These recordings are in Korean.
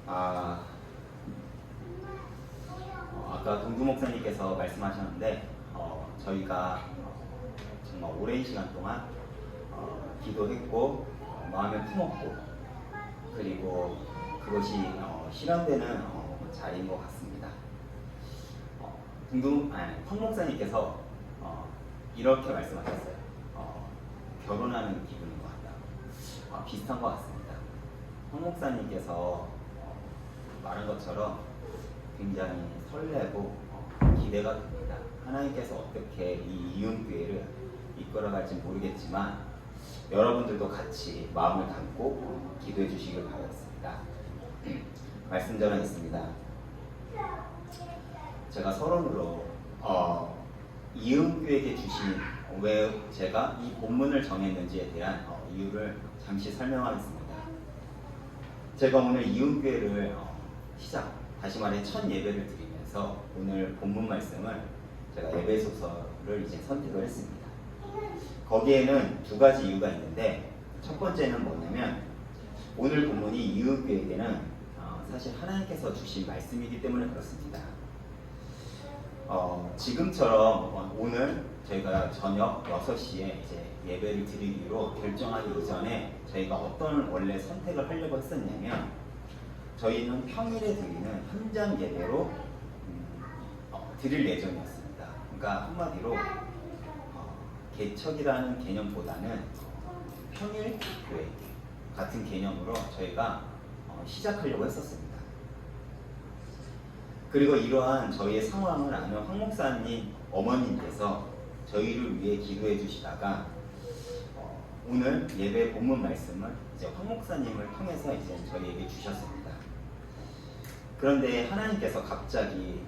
아, 아까 동두 목사님께서 말씀하셨는데 저희가 정말 오랜 시간 동안 기도했고 마음에 품었고 그리고 그것이 실현되는 자리인 것 같습니다. 황 목사님께서 이렇게 말씀하셨어요. 결혼하는 기분인 것 같다. 비슷한 것 같습니다. 황 목사님께서 말한 것처럼 굉장히 설레고 기대가 됩니다. 하나님께서 어떻게 이 이음교회를 이끌어갈지 모르겠지만 여러분들도 같이 마음을 담고 기도해 주시길 바라겠습니다. 말씀 전하겠습니다. 제가 서론으로 이음교회에게 주신 왜 제가 이 본문을 정했는지에 대한 이유를 잠시 설명하겠습니다. 제가 오늘 이음교회를 다시 말해 첫 예배를 드리면서 오늘 본문 말씀을 제가 에베소서를 이제 선택을 했습니다. 거기에는 두 가지 이유가 있는데 첫 번째는 뭐냐면 오늘 본문이 이음교회에게는 사실 하나님께서 주신 말씀이기 때문에 그렇습니다. 지금처럼 오늘 저희가 저녁 6시에 이제 예배를 드리기로 결정하기 이전에 저희가 어떤 원래 선택을 하려고 했었냐면 저희는 평일에 드리는 현장 예배로 드릴 예정이었습니다. 그러니까 한마디로 개척이라는 개념보다는 평일 교회 같은 개념으로 저희가 시작하려고 했었습니다. 그리고 이러한 저희의 상황을 아는 황 목사님 어머님께서 저희를 위해 기도해 주시다가 오늘 예배 본문 말씀을 이제 황 목사님을 통해서 이제 저희에게 주셨습니다. 그런데 하나님께서 갑자기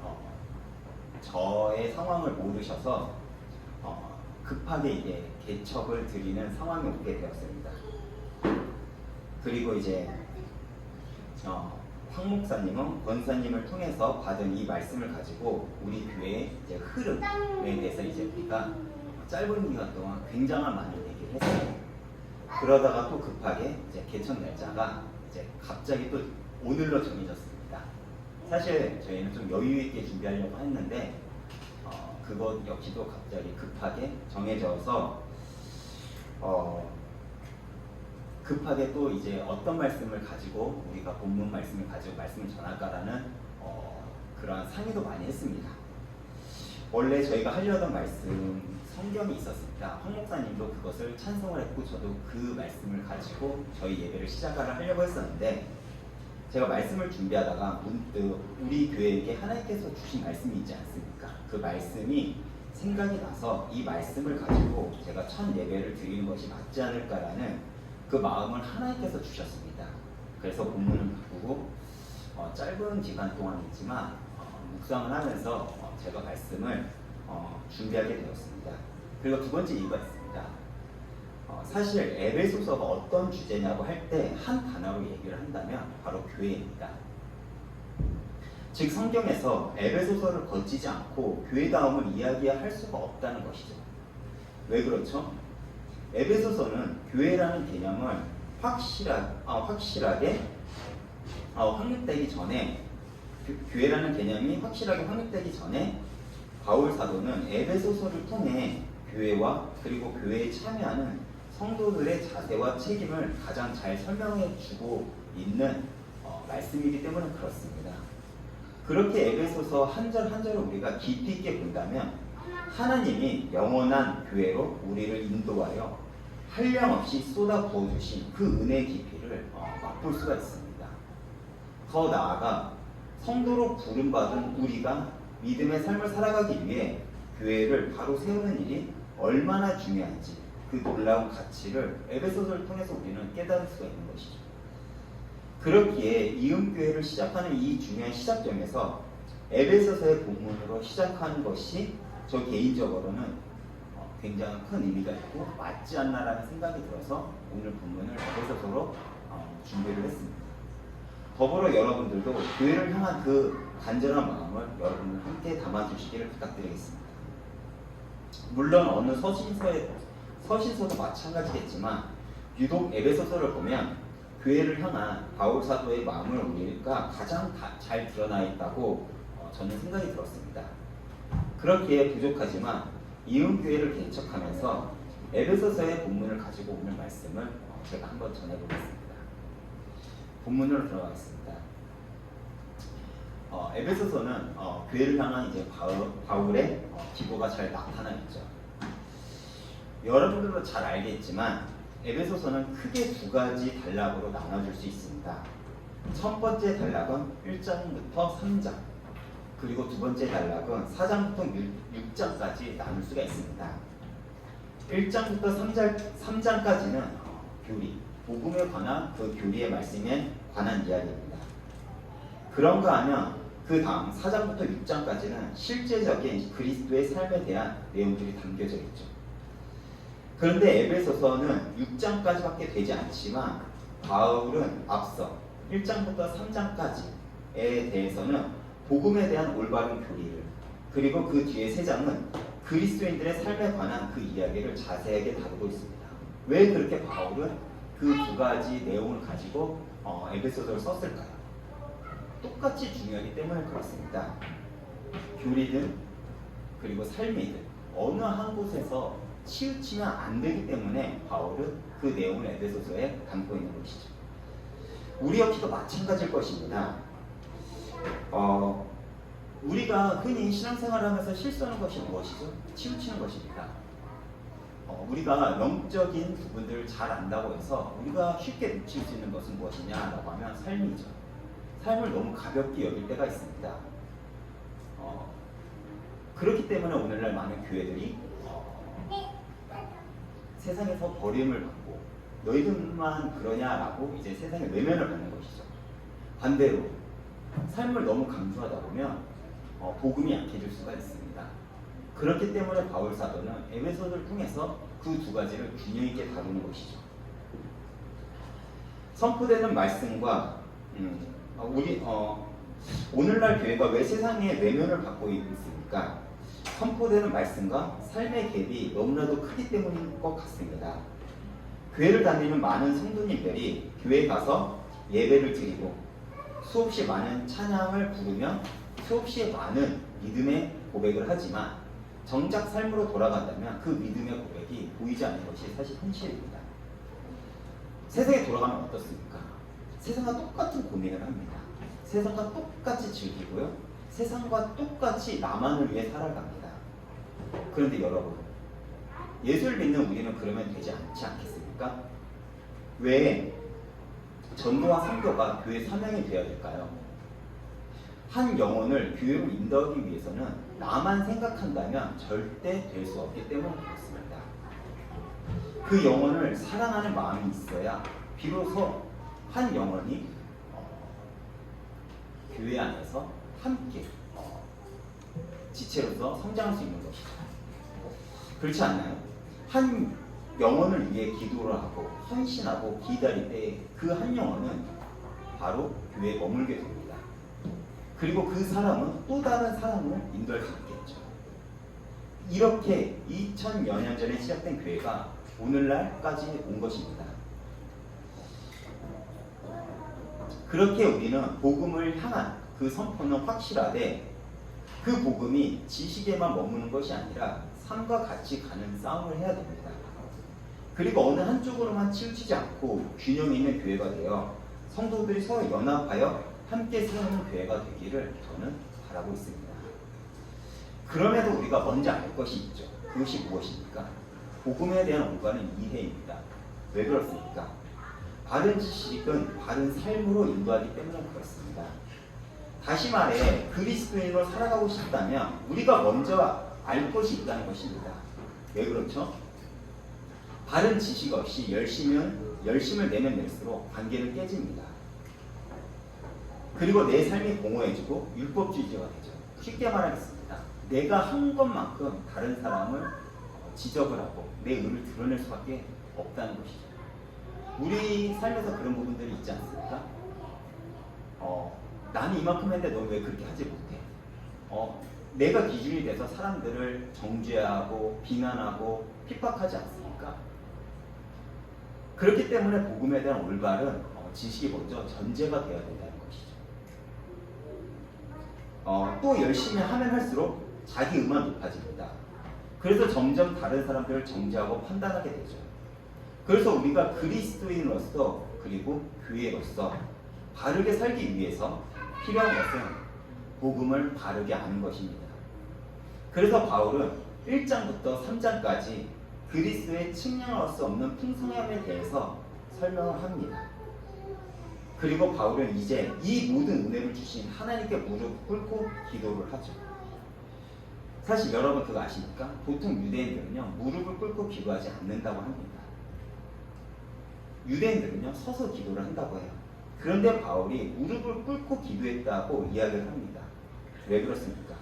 저의 상황을 모르셔서 급하게 이제 개척을 드리는 상황이 오게 되었습니다. 그리고 이제 황 목사님은 권사님을 통해서 받은 이 말씀을 가지고 우리 교회의 이제 흐름에 대해서 이제 우리가 짧은 기간 동안 굉장한 많은 얘기를 했어요. 그러다가 또 급하게 이제 개척 날짜가 이제 갑자기 또 오늘로 정해졌습니다. 사실 저희는 좀 여유 있게 준비하려고 했는데 그것 역시도 갑자기 급하게 정해져서 급하게 또 이제 어떤 말씀을 가지고 우리가 본문 말씀을 가지고 말씀을 전할까라는 그런 상의도 많이 했습니다. 원래 저희가 하려던 말씀 성경이 있었습니다. 황 목사님도 그것을 찬송을 했고 저도 그 말씀을 가지고 저희 예배를 하려고 했었는데 제가 말씀을 준비하다가 문득 우리 교회에게 하나님께서 주신 말씀이 있지 않습니까? 그 말씀이 생각이 나서 이 말씀을 가지고 제가 첫 예배를 드리는 것이 맞지 않을까라는 그 마음을 하나님께서 주셨습니다. 그래서 본문을 바꾸고 짧은 기간 동안이지만 묵상을 하면서 제가 말씀을 준비하게 되었습니다. 그리고 두 번째 이유가 있습니다. 사실 에베소서가 어떤 주제냐고 할 때 한 단어로 얘기를 한다면 바로 교회입니다. 즉 성경에서 에베소서를 거치지 않고 교회다움을 이야기할 수가 없다는 것이죠. 왜 그렇죠? 에베소서는 교회라는 개념을 확실하게 확립되기 전에 교회라는 개념이 확실하게 확립되기 전에 바울 사도는 에베소서를 통해 교회와 그리고 교회에 참여하는 성도들의 자세와 책임을 가장 잘 설명해 주고 있는 말씀이기 때문에 그렇습니다. 그렇게 에베소서 한 절 한 절을 우리가 깊이 있게 본다면 하나님이 영원한 교회로 우리를 인도하여 한량없이 쏟아 부어주신 그 은혜의 깊이를 맛볼 수가 있습니다. 더 나아가 성도로 부름받은 우리가 믿음의 삶을 살아가기 위해 교회를 바로 세우는 일이 얼마나 중요한지 그 놀라운 가치를 에베소서를 통해서 우리는 깨달을 수가 있는 것이죠. 그렇기에 이음교회를 시작하는 이 중요한 시작점에서 에베소서의 본문으로 시작하는 것이 저 개인적으로는 굉장히 큰 의미가 있고 맞지 않나라는 생각이 들어서 오늘 본문을 에베소서로 준비를 했습니다. 더불어 여러분들도 교회를 향한 그 간절한 마음을 여러분들 함께 담아주시기를 부탁드리겠습니다. 물론 어느 서신서도 마찬가지겠지만 유독 에베소서를 보면 교회를 향한 바울 사도의 마음을 우리가 가장 잘 드러나 있다고 저는 생각이 들었습니다. 그렇기에 부족하지만 이음교회를 개척하면서 에베소서의 본문을 가지고 오늘 말씀을 제가 한번 전해보겠습니다. 본문으로 들어가겠습니다. 에베소서는 교회를 향한 이제 바울의 기고가 잘 나타나 있죠. 여러분들도 잘 알겠지만 에베소서는 크게 두 가지 단락으로 나눠줄 수 있습니다. 첫 번째 단락은 1장부터 3장, 그리고 두 번째 단락은 4장부터 6장까지 나눌 수가 있습니다. 1장부터 3장까지는 교리, 복음에 관한 그 교리의 말씀에 관한 이야기입니다. 그런가 하면 그 다음 4장부터 6장까지는 실제적인 그리스도의 삶에 대한 내용들이 담겨져 있죠. 그런데 에베소서는 6장까지밖에 되지 않지만 바울은 앞서 1장부터 3장까지에 대해서는 복음에 대한 올바른 교리를, 그리고 그 뒤에 3장은 그리스도인들의 삶에 관한 그 이야기를 자세하게 다루고 있습니다. 왜 그렇게 바울은 그 두 가지 내용을 가지고 에베소서를 썼을까요? 똑같이 중요하기 때문에 그렇습니다. 교리든 그리고 삶이든 어느 한 곳에서 치우치면 안 되기 때문에 바울은 그 내용을 에베소서에 담고 있는 것이죠. 우리 역시도 마찬가지일 것입니다. 우리가 흔히 신앙생활을 하면서 실수하는 것이 무엇이죠? 치우치는 것입니다. 우리가 영적인 부분들을 잘 안다고 해서 우리가 쉽게 놓칠 수 있는 것은 무엇이냐라고 하면 삶이죠. 삶을 너무 가볍게 여길 때가 있습니다. 그렇기 때문에 오늘날 많은 교회들이 세상에서 버림을 받고 너희들만 그러냐라고 이제 세상에 외면을 받는 것이죠. 반대로 삶을 너무 강조하다 보면 복음이 약해질 수가 있습니다. 그렇기 때문에 바울 사도는 에베소서를 통해서 그 두 가지를 균형 있게 다루는 것이죠. 선포되는 말씀과 오늘날 교회가 왜 세상에 외면을 받고 있습니까? 선포되는 말씀과 삶의 갭이 너무나도 크기 때문인 것 같습니다. 교회를 다니는 많은 성도님들이 교회에 가서 예배를 드리고 수없이 많은 찬양을 부르며 수없이 많은 믿음의 고백을 하지만 정작 삶으로 돌아간다면 그 믿음의 고백이 보이지 않는 것이 사실 현실입니다. 세상에 돌아가면 어떻습니까? 세상과 똑같은 고민을 합니다. 세상과 똑같이 즐기고요. 세상과 똑같이 나만을 위해 살아갑니다. 그런데 여러분, 예수를 믿는 우리는 그러면 되지 않지 않겠습니까? 왜 전도와 선교가 교회 사명이 되어야 될까요? 한 영혼을 교회로 인도하기 위해서는 나만 생각한다면 절대 될 수 없기 때문에 그렇습니다. 그 영혼을 사랑하는 마음이 있어야 비로소 한 영혼이 교회 안에서 함께 지체로서 성장할 수 있는 것이죠. 그렇지 않나요? 한 영혼을 위해 기도를 하고 헌신하고 기다릴 때 그 한 영혼은 바로 교회에 머물게 됩니다. 그리고 그 사람은 또 다른 사람을 인도할 수 있겠죠. 이렇게 2000여 년 전에 시작된 교회가 오늘날까지 온 것입니다. 그렇게 우리는 복음을 향한 그 선포는 확실하되 그 복음이 지식에만 머무는 것이 아니라 삶과 같이 가는 싸움을 해야 됩니다. 그리고 어느 한쪽으로만 치우치지 않고 균형 있는 교회가 되어 성도들이 서로 연합하여 함께 세우는 교회가 되기를 저는 바라고 있습니다. 그럼에도 우리가 먼저 알 것이 있죠. 그것이 무엇입니까? 복음에 대한 올바른 이해입니다. 왜 그렇습니까? 바른 지식은 바른 삶으로 인도하기 때문에 그렇습니다. 다시 말해 그리스도인으로 살아가고 싶다면 우리가 먼저 알 것이 있다는 것입니다. 왜 그렇죠? 바른 지식 없이 열심을 내면 낼수록 관계는 깨집니다. 그리고 내 삶이 공허해지고 율법주의자가 되죠. 쉽게 말하겠습니다. 내가 한 것만큼 다른 사람을 지적을 하고 내 의를 드러낼 수밖에 없다는 것이죠. 우리 삶에서 그런 부분들이 있지 않습니까? 나는 이만큼 했는데 너 왜 그렇게 하지 못해? 내가 기준이 돼서 사람들을 정죄하고 비난하고 핍박하지 않습니까? 그렇기 때문에 복음에 대한 올바른 지식이 먼저 전제가 되어야 된다는 것이죠. 또 열심히 하면 할수록 자기 의만 높아집니다. 그래서 점점 다른 사람들을 정죄하고 판단하게 되죠. 그래서 우리가 그리스도인으로서 그리고 교회로서 바르게 살기 위해서 필요한 것은 복음을 바르게 아는 것입니다. 그래서 바울은 1장부터 3장까지 그리스도의 측량할 수 없는 풍성함에 대해서 설명을 합니다. 그리고 바울은 이제 이 모든 은혜를 주신 하나님께 무릎 꿇고 기도를 하죠. 사실 여러분 그거 아십니까? 보통 유대인들은요 무릎을 꿇고 기도하지 않는다고 합니다. 유대인들은요 서서 기도를 한다고 해요. 그런데 바울이 무릎을 꿇고 기도했다고 이야기를 합니다. 왜 그렇습니까?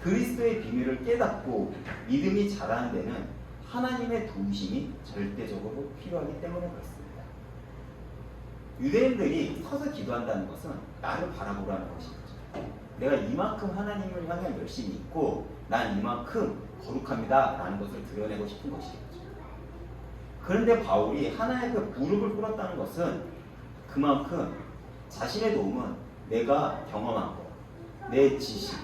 그리스도의 비밀을 깨닫고 믿음이 자라는 데는 하나님의 도우심이 절대적으로 필요하기 때문에 그렇습니다. 유대인들이 서서 기도한다는 것은 나를 바라보라는 것입니다. 내가 이만큼 하나님을 향해 열심히 있고 난 이만큼 거룩합니다 라는 것을 드러내고 싶은 것이겠죠. 그런데 바울이 하나님께 무릎을 꿇었다는 것은 그만큼 자신의 도움은 내가 경험한 것, 내 지식,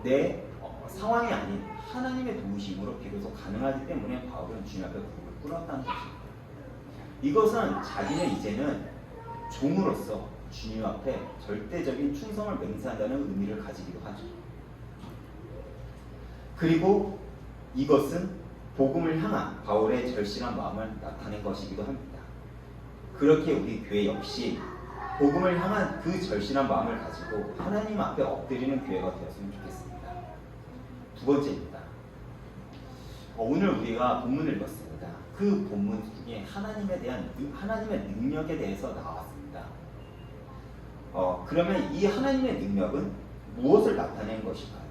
내 상황이 아닌 하나님의 도우심으로 비로소 가능하기 때문에 바울은 주님 앞에 무릎을 꿇었다는 것입니다. 이것은 자기는 이제는 종으로서 주님 앞에 절대적인 충성을 맹세한다는 의미를 가지기도 하죠. 그리고 이것은 복음을 향한 바울의 절실한 마음을 나타낸 것이기도 합니다. 그렇게 우리 교회 역시 복음을 향한 그 절실한 마음을 가지고 하나님 앞에 엎드리는 교회가 되었으면 좋겠습니다. 두 번째입니다. 오늘 우리가 본문을 읽었습니다. 그 본문 중에 하나님의 능력에 대해서 나왔습니다. 그러면 이 하나님의 능력은 무엇을 나타낸 것일까요?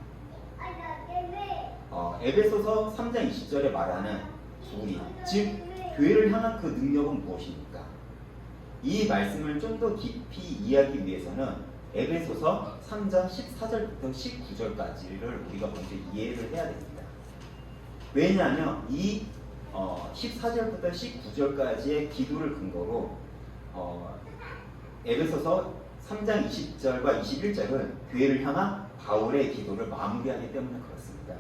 에베소서 3장 20절에 말하는 우리, 즉 교회를 향한 그 능력은 무엇입니까? 이 말씀을 좀 더 깊이 이해하기 위해서는 에베소서 3장 14절부터 19절까지를 우리가 먼저 이해를 해야 됩니다. 왜냐하면 이 14절부터 19절까지의 기도를 근거로 에베소서 3장 20절과 21절은 교회를 향한 바울의 기도를 마무리하기 때문에 그렇습니다.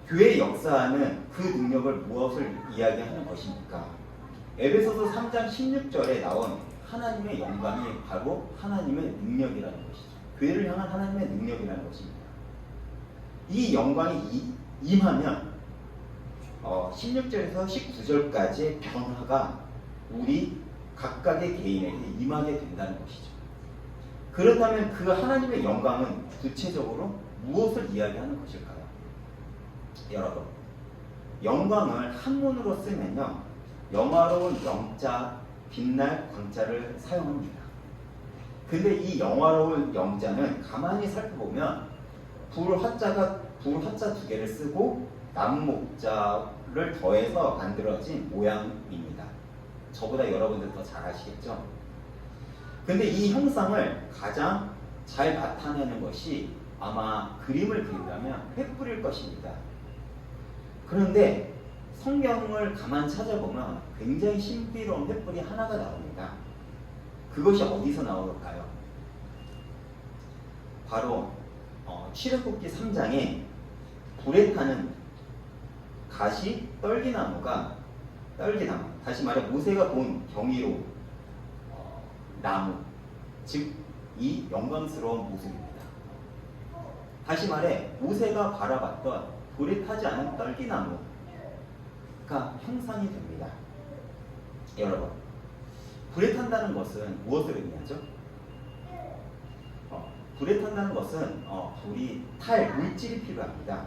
교회의 역사하는 그 능력을 무엇을 이야기하는 것입니까? 에베소서 3장 16절에 나온 하나님의 영광이 바로 하나님의 능력이라는 것이죠. 교회를 향한 하나님의 능력이라는 것입니다. 이 영광이 임하면 16절에서 19절까지의 변화가 우리 각각의 개인에게 임하게 된다는 것이죠. 그렇다면 그 하나님의 영광은 구체적으로 무엇을 이야기하는 것일까요? 여러분, 영광을 한문으로 쓰면요 영화로운 영자, 빛날 광자를 사용합니다. 근데 이 영화로운 영자는 가만히 살펴보면 불화자 두 개를 쓰고 나무 목자를 더해서 만들어진 모양입니다. 저보다 여러분들 더 잘 아시겠죠? 근데 이 형상을 가장 잘 나타내는 것이 아마 그림을 그리려면 횃불일 것입니다. 그런데 성경을 가만 찾아보면 굉장히 신비로운 횃불이 하나가 나옵니다. 그것이 어디서 나올까요? 바로 출애굽기 3장에 불에 타는 가시 떨기나무, 다시 말해 모세가 본 경이로운 나무, 즉 이 영광스러운 모습입니다. 다시 말해 모세가 바라봤던 불에 타지 않은 떨기나무가 형상이 됩니다. 여러분, 불에 탄다는 것은 무엇을 의미하죠? 불에 탄다는 것은 불이 탈 물질이 필요합니다.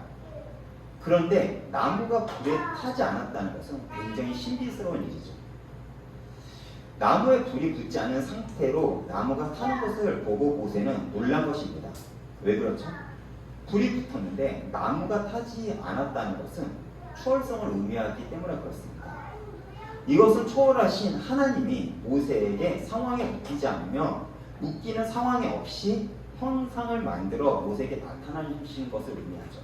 그런데 나무가 불에 타지 않았다는 것은 굉장히 신비스러운 일이죠. 나무에 불이 붙지 않은 상태로 나무가 타는 것을 보고 모세는 놀란 것입니다. 왜 그렇죠? 불이 붙었는데 나무가 타지 않았다는 것은 초월성을 의미하기 때문에 그렇습니다. 이것은 초월하신 하나님이 모세에게 상황에 묶이지 않으며 묶이는 상황이 없이 형상을 만들어 모세에게 나타나시는 것을 의미하죠.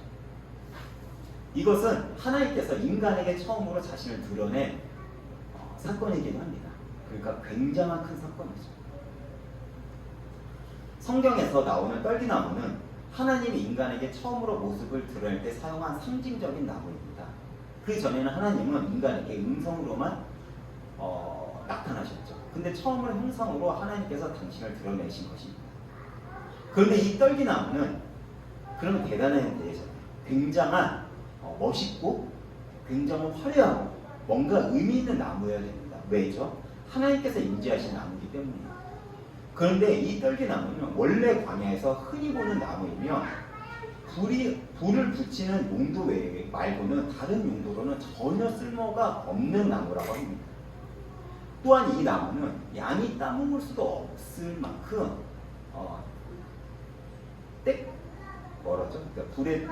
이것은 하나님께서 인간에게 처음으로 자신을 드러낸 사건이기도 합니다. 그러니까 굉장한 큰 사건이죠. 성경에서 나오는 떨기나무는 하나님이 인간에게 처음으로 모습을 드러낼 때 사용한 상징적인 나무입니다. 그 전에는 하나님은 인간에게 음성으로만 나타나셨죠. 근데 처음으로 형상으로 하나님께서 당신을 드러내신 것입니다. 그런데 이 떨기나무는 그러면 대단한 데에잖아요. 굉장한 멋있고 굉장히 화려하고 뭔가 의미 있는 나무여야 됩니다. 왜죠? 하나님께서 임재하신 나무이기 때문이에요. 그런데 이 떨기나무는 원래 광야에서 흔히 보는 나무이며 불을 붙이는 용도 외에 말고는 다른 용도로는 전혀 쓸모가 없는 나무라고 합니다. 또한 이 나무는 양이 따먹을 수도 없을 만큼 그러니까 불에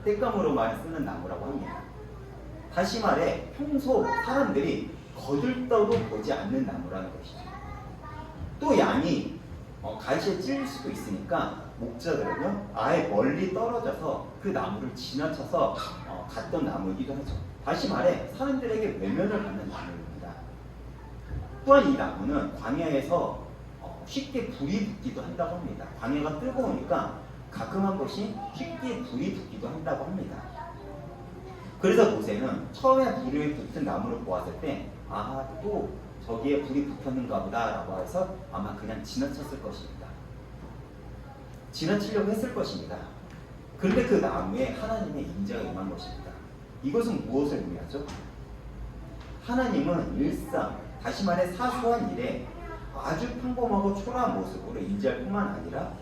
땔감으로만 쓰는 나무라고 합니다. 다시 말해 평소 사람들이 거들떠도 보지 않는 나무라는 것이죠. 또 양이 가시에 찔릴 수도 있으니까 목자들은요 아예 멀리 떨어져서 그 나무를 지나쳐서 갔던 나무이기도 하죠. 다시 말해 사람들에게 외면을 받는 나무입니다. 또한 이 나무는 광야에서 쉽게 불이 붙기도 한다고 합니다. 광야가 뜨거우니까 가끔 한 번씩 쉽게 불이 붙기도 한다고 합니다. 그래서 모세는 처음에 불이 붙은 나무를 보았을 때 또 저기에 불이 붙었는가 보다 라고 해서 아마 그냥 지나쳤을 것입니다. 지나치려고 했을 것입니다. 그런데 그 나무에 하나님의 임재가 임한 것입니다. 이것은 무엇을 의미하죠? 하나님은 일상, 다시 말해 사소한 일에 아주 평범하고 초라한 모습으로 임재할 뿐만 아니라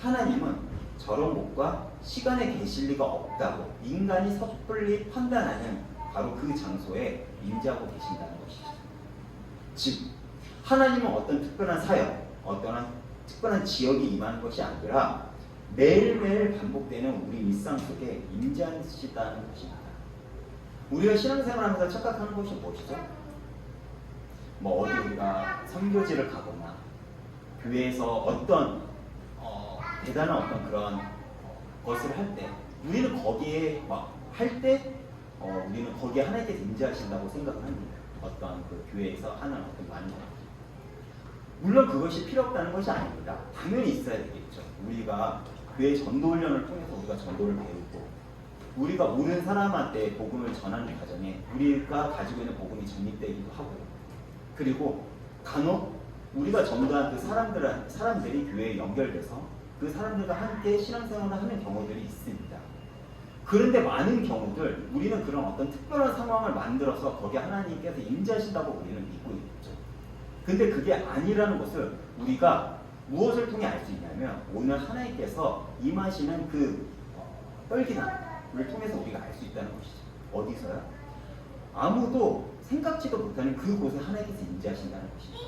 하나님은 저런 곳과 시간에 계실 리가 없다고 인간이 섣불리 판단하는 바로 그 장소에 임재하고 계신다는 것이죠. 즉 하나님은 어떤 특별한 사역, 어떤 특별한 지역에 임하는 것이 아니라 매일매일 반복되는 우리 일상 속에 임재하시다는 것입니다. 우리가 신앙생활하면서 착각하는 것이 무엇이죠? 어디 우리가 선교지를 가거나 교회에서 어떤 대단한 어떤 그런 것을 할 때 우리는 거기에 우리는 거기에 하나님께서 임재하신다고 생각을 합니다. 어떤 그 교회에서 하는 어떤 많은 것. 물론 그것이 필요 없다는 것이 아닙니다. 당연히 있어야 되겠죠. 우리가 교회 전도 훈련을 통해서 우리가 전도를 배우고 우리가 모르는 사람한테 복음을 전하는 과정에 우리가 가지고 있는 복음이 전립되기도 하고 그리고 간혹 우리가 전도한 그 사람들이 교회에 연결돼서 그 사람들과 함께 신앙생활을 하는 경우들이 있습니다. 그런데 많은 경우들 우리는 그런 어떤 특별한 상황을 만들어서 거기에 하나님께서 임재하신다고 우리는 믿고 있죠. 근데 그게 아니라는 것을 우리가 무엇을 통해 알 수 있냐면 오늘 하나님께서 임하시는 그 떨기나무를 통해서 우리가 알 수 있다는 것이죠. 어디서요? 아무도 생각지도 못하는 그곳에 하나님께서 임재하신다는 것이죠.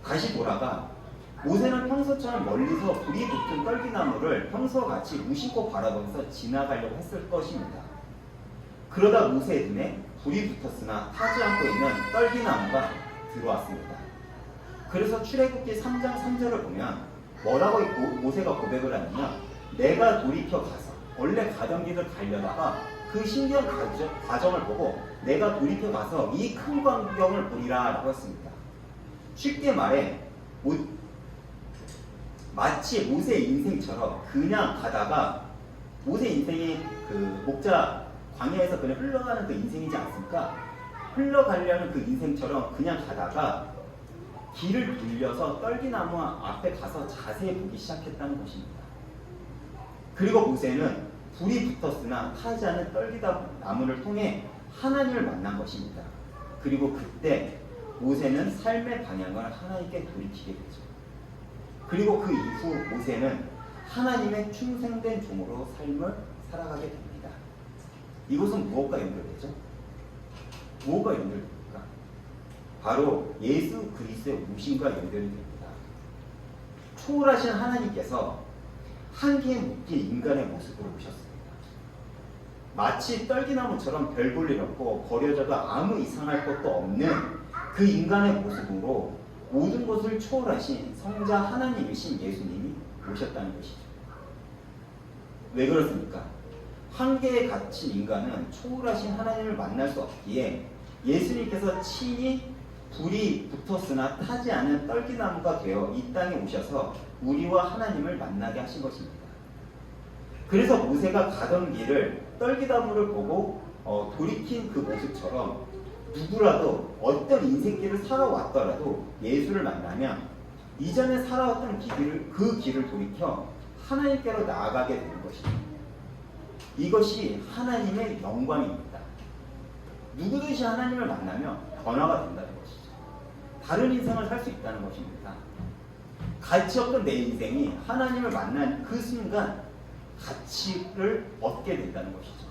다시 돌아가 모세는 평소처럼 멀리서 불이 붙은 떨기나무를 평소와 같이 무심코 바라보면서 지나가려고 했을 것입니다. 그러다 모세의 눈에 불이 붙었으나 타지 않고 있는 떨기나무가 들어왔습니다. 그래서 출애굽기 3장 3절을 보면 뭐라고 모세가 고백을 하냐면 내가 돌이켜 가서 원래 가던 길을 가려다가 그 신기한 과정을 보고 내가 돌이켜 가서 이 큰 광경을 보리라 라고 했습니다. 쉽게 말해 마치 모세의 인생처럼 그냥 가다가 모세의 인생이 그 목자 광야에서 그냥 흘러가는 그 인생이지 않습니까? 흘러가려는 그 인생처럼 그냥 가다가 길을 돌려서 떨기나무 앞에 가서 자세히 보기 시작했다는 것입니다. 그리고 모세는 불이 붙었으나 타지 않은 떨기나무를 통해 하나님을 만난 것입니다. 그리고 그때 모세는 삶의 방향을 하나님께 돌이키게 되죠. 그리고 그 이후 모세는 하나님의 충성된 종으로 삶을 살아가게 됩니다. 이것은 무엇과 연결되죠? 무엇과 연결됩니까? 바로 예수 그리스도의 오심과 연결이 됩니다. 초월하신 하나님께서 한기에 묶인 인간의 모습으로 오셨습니다. 마치 떨기나무처럼 별 볼 일 없고 버려져도 아무 이상할 것도 없는 그 인간의 모습으로 모든 것을 초월하신 성자 하나님이신 예수님이 오셨다는 것이죠. 왜 그렇습니까? 한계에 갇힌 인간은 초월하신 하나님을 만날 수 없기에 예수님께서 친히 불이 붙었으나 타지 않은 떨기나무가 되어 이 땅에 오셔서 우리와 하나님을 만나게 하신 것입니다. 그래서 모세가 가던 길을 떨기나무를 보고 돌이킨 그 모습처럼 누구라도 어떤 인생길을 살아왔더라도 예수를 만나면 이전에 살아왔던 그 길을 돌이켜 하나님께로 나아가게 되는 것입니다. 이것이 하나님의 영광입니다. 누구든지 하나님을 만나면 변화가 된다는 것이죠. 다른 인생을 살 수 있다는 것입니다. 가치 없던 내 인생이 하나님을 만난 그 순간 가치를 얻게 된다는 것이죠.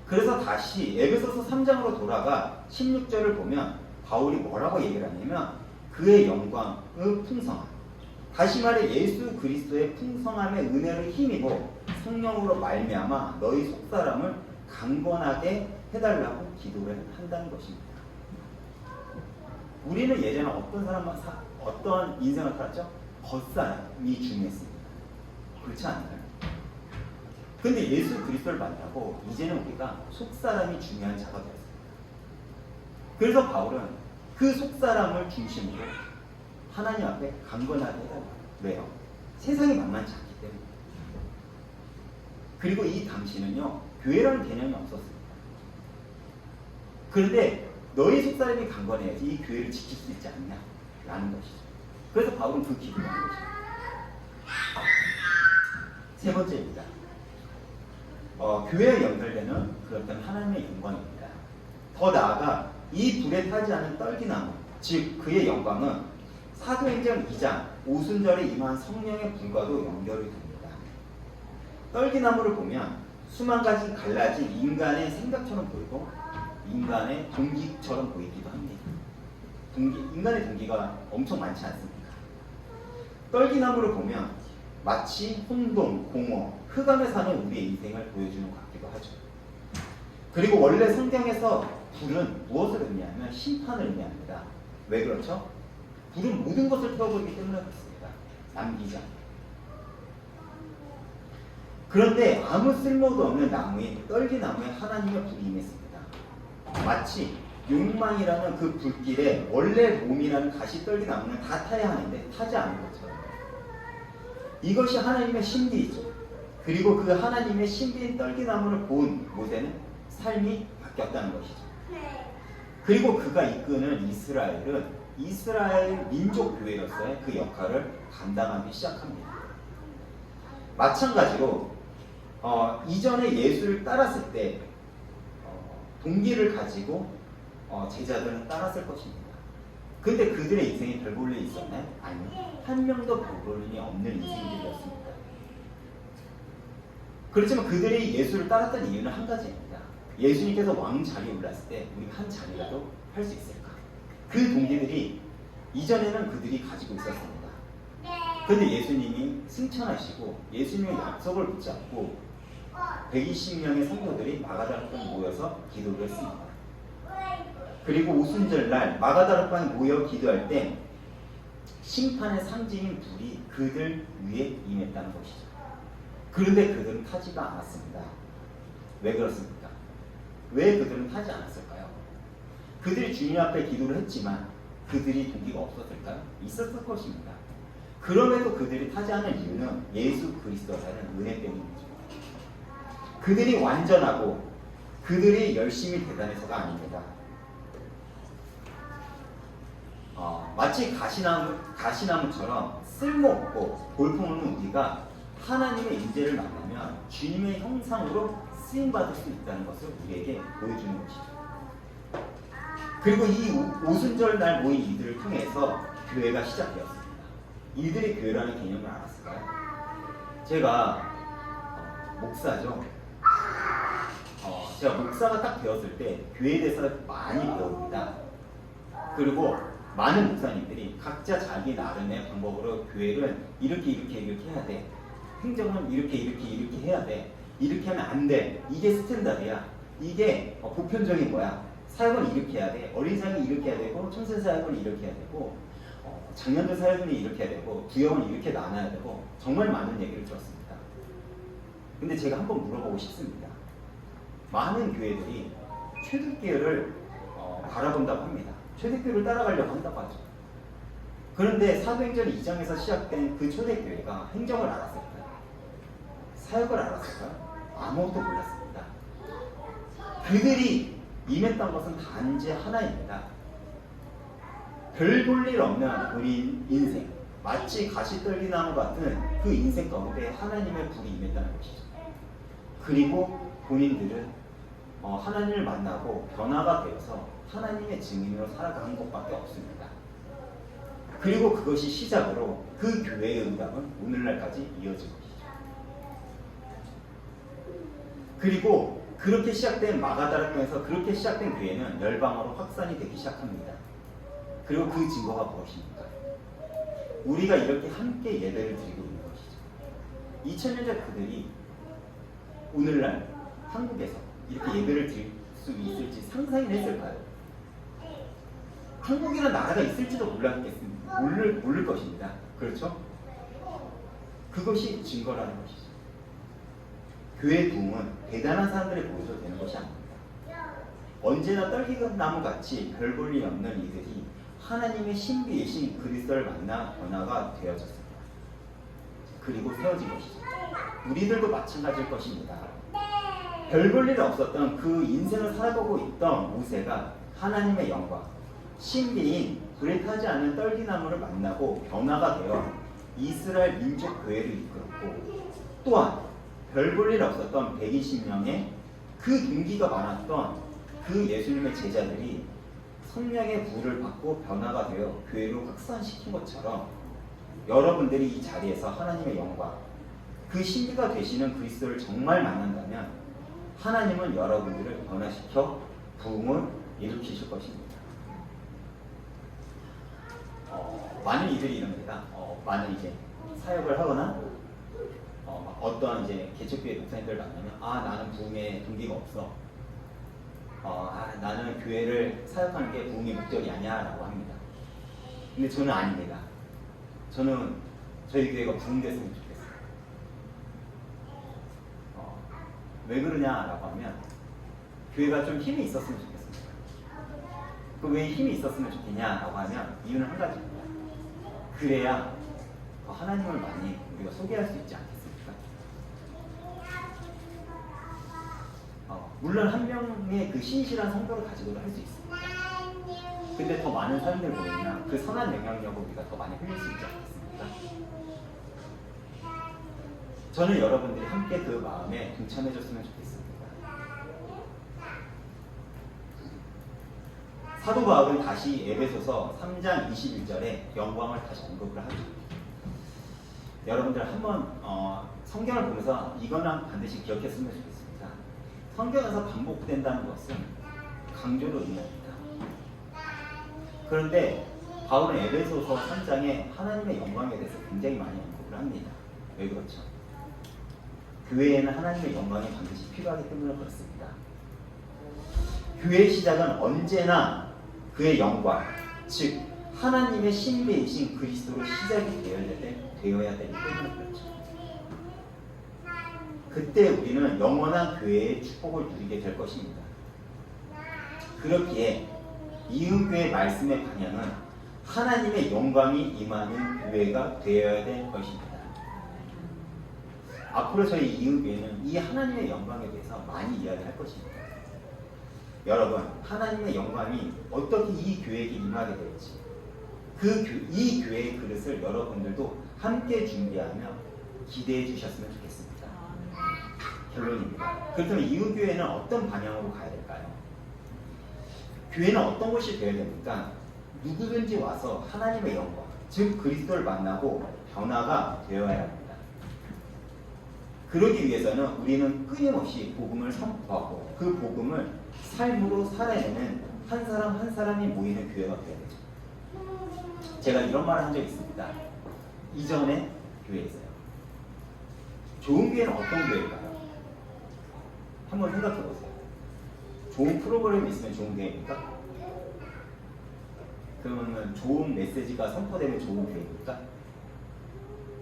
그래서 다시 에베소서 3장으로 돌아가 16절을 보면 바울이 뭐라고 얘기를 하냐면 그의 영광의 풍성함, 다시 말해 예수 그리스도의 풍성함의 은혜를 힘입어 성령으로 말미암아 너희 속사람을 강건하게 해달라고 기도를 한다는 것입니다. 우리는 예전에 어떤 인생을 살았죠? 겉사람이 중요했습니다. 그렇지 않나요? 근데 예수 그리스도를 만나고 이제는 우리가 속사람이 중요한 자가 되었습니다. 그래서 바울은 그 속사람을 중심으로 하나님 앞에 강건하게 해달라고. 왜요? 세상이 만만치 않기 때문에. 그리고 이 당시는요, 교회라는 개념이 없었습니다. 그런데 너희 속사람이 강건해야지 이 교회를 지킬 수 있지 않냐? 라는 것이죠. 그래서 바울은 그 기도를 한 것입니다. 세 번째입니다. 교회에 연결되는 그렇던 하나님의 영광입니다. 더 나아가 이 불에 타지 않은 떨기나무, 즉 그의 영광은 사도행전 2장 오순절에 임한 성령의 불과도 연결이 됩니다. 떨기나무를 보면 수만 가지 갈라진 인간의 생각처럼 보이고 인간의 동기처럼 보이기도 합니다. 인간의 동기가 엄청 많지 않습니까? 떨기나무를 보면 마치 혼돈, 공허, 흑암에 사는 우리의 인생을 보여주는 것 같기도 하죠. 그리고 원래 성경에서 불은 무엇을 의미하면 심판을 의미합니다. 왜 그렇죠? 불은 모든 것을 태워버리기 때문에 그렇습니다. 남기지 않고. 그런데 아무 쓸모도 없는 나무인 떨기나무에 하나님의 불이 임했습니다. 마치 욕망이라는 그 불길에 원래 몸이라는 가시떨기나무는 다 타야 하는데 타지 않은 것처럼. 이것이 하나님의 신비이죠. 그리고 그 하나님의 신비인 떨기나무를 본 모세는 삶이 바뀌었다는 것이죠. 그리고 그가 이끄는 이스라엘은 이스라엘 민족교회로서의 그 역할을 감당하기 시작합니다. 마찬가지로 이전에 예수를 따랐을 때 동기를 가지고 제자들은 따랐을 것입니다. 근데 그들의 인생이 별 볼 일이 있었나요? 아니요. 한 명도 별 볼 일이 없는 인생들이었습니다. 그렇지만 그들이 예수를 따랐던 이유는 한 가지입니다. 예수님께서 왕 자리에 올랐을 때 우리가 한 자리라도 할 수 있을까? 그 동기들이 이전에는 그들이 가지고 있었습니다. 그런데 예수님이 승천하시고 예수님의 약속을 붙잡고 120명의 성도들이 마가다락방에 모여서 기도를 했습니다. 그리고 오순절날 마가다락방에 모여 기도할 때 심판의 상징인 불이 그들 위에 임했다는 것이죠. 그런데 그들은 타지가 않았습니다. 왜 그렇습니까? 왜 그들은 타지 않았을까요? 그들이 주님 앞에 기도를 했지만 그들이 동기가 없었을까요? 있었을 것입니다. 그럼에도 그들이 타지 않은 이유는 예수 그리스도라는 은혜 때문이죠. 그들이 완전하고 그들이 열심히 대단해서가 아닙니다. 마치 가시나무처럼 쓸모없고 볼품없는 우리가 하나님의 인재를 만나면 주님의 형상으로 쓰임받을 수 있다는 것을 우리에게 보여주는 것이죠. 그리고 이 오순절 날 모인 이들을 통해서 교회가 시작되었습니다. 이들이 교회라는 개념을 알았을까요? 제가 목사죠. 제가 목사가 딱 되었을 때 교회에 대해서 많이 배웁니다. 그리고 많은 목사님들이 각자 자기 나름의 방법으로 교회를 이렇게 해야 돼. 행정은 이렇게 해야 돼. 이렇게 하면 안 돼. 이게 스탠다드야. 이게 보편적인 거야. 사역은 이렇게 해야 돼. 어린이사역은 이렇게 해야 되고 청소년사역은 이렇게 해야 되고 장년들 사역은 이렇게 해야 되고 부역은 이렇게 나눠야 되고 정말 많은 얘기를 들었습니다. 근데 제가 한번 물어보고 싶습니다. 많은 교회들이 초대교회를 바라본다고 합니다. 초대교회를 따라가려고 한다고 하죠. 그런데 사도행전 2장에서 시작된 그 초대교회가 행정을 알았을까요? 사역을 알았을까요? 아무것도 몰랐습니다. 그들이 임했던 것은 단지 하나입니다. 별 볼 일 없는 우리 인생, 마치 가시떨기나무 같은 그 인생 가운데 하나님의 불이 임했다는 것이죠. 그리고 본인들은 하나님을 만나고 변화가 되어서 하나님의 증인으로 살아가는 것밖에 없습니다. 그리고 그것이 시작으로 그 교회의 응답은 오늘날까지 이어진 것이죠. 그리고 그렇게 시작된 마가다락방에서 그렇게 시작된 교회는 열방으로 확산이 되기 시작합니다. 그리고 그 증거가 무엇입니까? 우리가 이렇게 함께 예배를 드리고 있는 것이죠. 2000년 전 그들이 오늘날 한국에서 이렇게 예배를 드릴 수 있을지 상상이나 했을까요? 한국이라는 나라가 있을지도 몰랐겠습니다. 모를 것입니다. 그렇죠? 그것이 증거라는 것이죠. 교회 부흥은 대단한 사람들이 모여서 되는 것이 아닙니다. 언제나 떨기나무 같이 별 볼 일 없는 이들이 하나님의 신비이신 그리스도를 만나 변화가 되어졌습니다. 그리고 세워진 것이죠. 우리들도 마찬가지일 것입니다. 별 볼 일 없었던 그 인생을 살아가고 있던 모세가 하나님의 영광, 신비인 불에 타지 않는 떨기나무를 만나고 변화가 되어 이스라엘 민족 교회를 이끌었고, 또한 별 볼 일 없었던 120명의 그 동기가 많았던 그 예수님의 제자들이 성령의 부를 받고 변화가 되어 교회로 확산시킨 것처럼 여러분들이 이 자리에서 하나님의 영광, 그 신비가 되시는 그리스도를 정말 만난다면 하나님은 여러분들을 변화시켜 부흥을 일으키실 것입니다. 많은 이들이 이럽니다. 많은 이제 사역을 하거나 어떤 이제 개척교회 목사님들을 만나면 나는 부흥의 동기가 없어. 나는 교회를 사역하는 게 부흥의 목적이 아니야 라고 합니다. 근데 저는 아닙니다. 저는 저희 교회가 부흥됐으면 좋겠어요. 왜 그러냐라고 하면 교회가 좀 힘이 있었으면 좋겠습니다. 그 왜 힘이 있었으면 좋겠냐라고 하면 이유는 한 가지입니다. 그래야 하나님을 많이 우리가 소개할 수 있지 않겠습니까? 물론 한 명의 그 신실한 성도를 가지고도 할 수 있습니다. 근데 더 많은 사람들 모이면 그 선한 영향력을 우리가 더 많이 흘릴 수 있지 않겠습니까? 저는 여러분들이 함께 그 마음에 동참해 줬으면 좋겠습니다. 사도 바울은 다시 에베소서 3장 21절에 영광을 다시 언급을 하죠. 여러분들 한번 성경을 보면서 이거는 반드시 기억했으면 좋겠습니다. 성경에서 반복된다는 것은 강조로 의미합니다. 그런데 바울은 에베소서 3장에 하나님의 영광에 대해서 굉장히 많이 언급을 합니다. 왜 그렇죠? 교회에는 하나님의 영광이 반드시 필요하기 때문에 그렇습니다. 교회의 시작은 언제나 그의 영광, 즉 하나님의 신비이신 그리스도로 시작이 되어야 되기 때문에 그렇죠. 그때 우리는 영원한 교회의 축복을 누리게 될 것입니다. 그렇기에 이음교회 말씀의 방향은 하나님의 영광이 임하는 교회가 되어야 될 것입니다. 앞으로 저희 이음교회는 이 하나님의 영광에 대해서 많이 이야기할 것입니다. 여러분, 하나님의 영광이 어떻게 이 교회에게 임하게 될지 이 교회의 그릇을 여러분들도 함께 준비하며 기대해 주셨으면 좋겠습니다. 결론입니다. 그렇다면 이웃교회는 어떤 방향으로 가야 될까요? 교회는 어떤 곳이 되어야 됩니까? 누구든지 와서 하나님의 영광, 즉 그리스도를 만나고 변화가 되어야 합니다. 그러기 위해서는 우리는 끊임없이 복음을 선포하고 그 복음을 삶으로 살아내는 한 사람 한 사람이 모이는 교회가 되어야 되죠. 제가 이런 말을 한 적이 있습니다. 이전에 교회에서요. 좋은 교회는 어떤 교회일까요? 한번 생각해 보세요. 좋은 프로그램이 있으면 좋은 교회입니까? 그러면 좋은 메시지가 선포되면 좋은 교회입니까?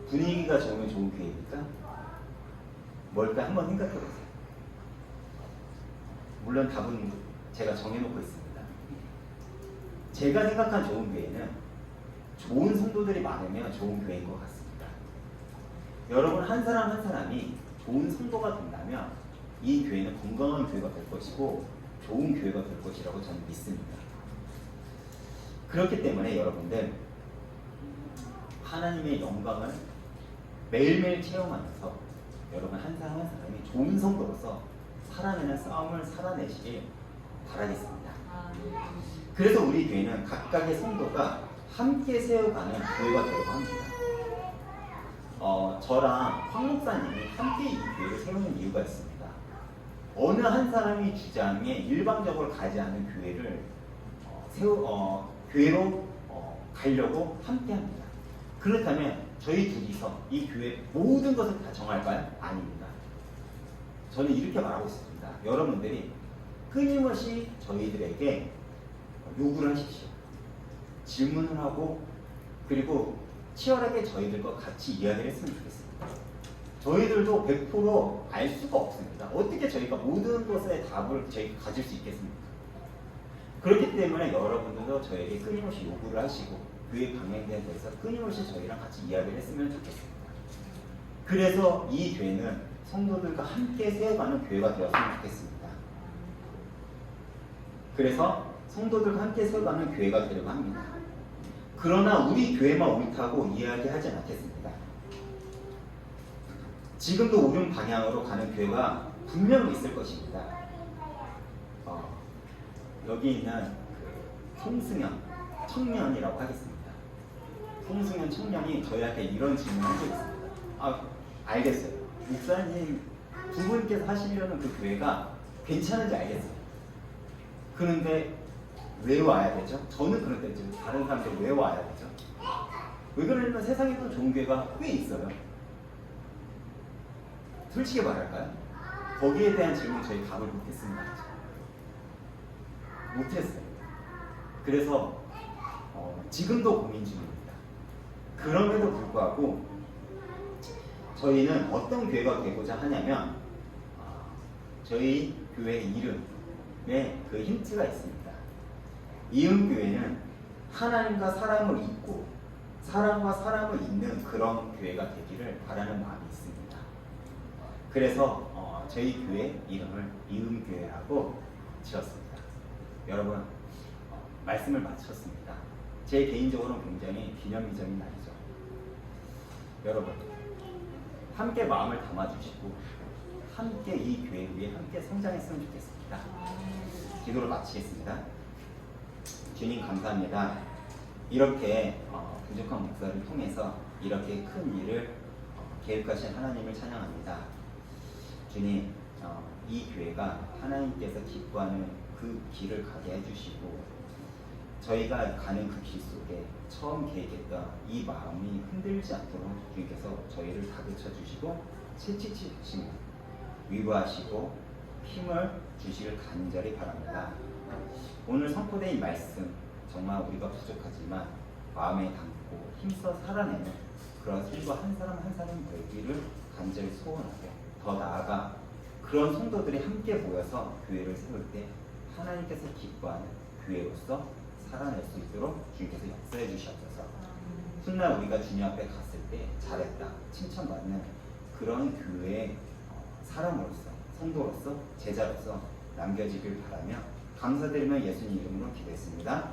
분위기가 좋으면 좋은 교회입니까? 뭘까 한번 생각해 보세요. 물론 답은 제가 정해놓고 있습니다. 제가 생각한 좋은 교회는 좋은 성도들이 많으면 좋은 교회인 것 같습니다. 여러분 한 사람 한 사람이 좋은 성도가 된다면 이 교회는 건강한 교회가 될 것이고 좋은 교회가 될 것이라고 저는 믿습니다. 그렇기 때문에 여러분들 하나님의 영광을 매일매일 체험하면서 여러분 한 사람 한 사람이 좋은 성도로서 살아내는 싸움을 살아내시길 바라겠습니다. 그래서 우리 교회는 각각의 성도가 함께 세워가는 교회가 되려고 합니다. 저랑 황 목사님이 함께 이 교회를 세우는 이유가 있습니다. 어느 한 사람이 주장에 일방적으로 가지 않는 교회를 교회로 가려고 함께 합니다. 그렇다면 저희 둘이서 이 교회 모든 것을 다 정할까요? 아닙니다. 저는 이렇게 말하고 있습니다. 여러분들이 끊임없이 저희들에게 요구를 하십시오. 질문을 하고 그리고 치열하게 저희들과 같이 이야기를 했으면 좋겠습니다. 저희들도 100% 알 수가 없습니다. 어떻게 저희가 모든 것에 답을 저희가 가질 수 있겠습니까? 그렇기 때문에 여러분들도 저에게 끊임없이 요구를 하시고 교회 방향에 대해서 끊임없이 저희랑 같이 이야기를 했으면 좋겠습니다. 그래서 이 교회는 성도들과 함께 세워가는 교회가 되었으면 좋겠습니다. 그래서 성도들과 함께 세워가는 교회가 되려고 합니다. 그러나 우리 교회만 옳다고 이야기하지 않겠습니다. 지금도 옳은 방향으로 가는 교회가 분명히 있을 것입니다. 여기 있는 송승현 청년이라고 하겠습니다. 송승현 청년이 저희한테 이런 질문을 하고 있습니다. 알겠어요. 목사님 두 분께서 하시려는 그 교회가 괜찮은지 알겠어요. 그런데 왜 와야 되죠? 저는 그럴 때죠. 다른 사람들 왜 와야 되죠? 왜 그러냐면 세상에 또 좋은 교회가 꽤 있어요. 솔직히 말할까요? 거기에 대한 질문 저희 답을 못했습니다. 못했어요. 그래서 지금도 고민 중입니다. 그럼에도 불구하고 저희는 어떤 교회가 되고자 하냐면 저희 교회 이름에 그 힌트가 있습니다. 이음교회는 하나님과 사람을 잇고 사람과 사람을 잇는 그런 교회가 되기를 바라는 마음이 있습니다. 그래서 저희 교회 이름을 이음교회라고 지었습니다. 여러분 말씀을 마쳤습니다. 제 개인적으로는 굉장히 기념비적인 날이죠. 여러분 함께 마음을 담아주시고 함께 이 교회 위에 함께 성장했으면 좋겠습니다. 기도로 마치겠습니다. 주님 감사합니다. 이렇게 부족한 목사를 통해서 이렇게 큰 일을 계획하신 하나님을 찬양합니다. 주님 이 교회가 하나님께서 기뻐하는 그 길을 가게 해주시고 저희가 가는 그 길 속에 처음 계획했던 이 마음이 흔들지 않도록 주님께서 저희를 다그쳐 주시고 채찍치 주시고 위로하시고 힘을 주시길 간절히 바랍니다. 오늘 선포된 이 말씀 정말 우리가 부족하지만 마음에 담고 힘써 살아내는 그런 성도 한 사람 한 사람 되기를 간절히 소원하게 더 나아가 그런 성도들이 함께 모여서 교회를 세울 때 하나님께서 기뻐하는 교회로서 살아낼 수 있도록 주님께서 역사해 주시옵소서. 훗날 우리가 주님 앞에 갔을 때 잘했다 칭찬받는 그런 교회의 사람으로서 성도로서 제자로서 남겨지길 바라며 감사드리며 예수님 이름으로 기도했습니다.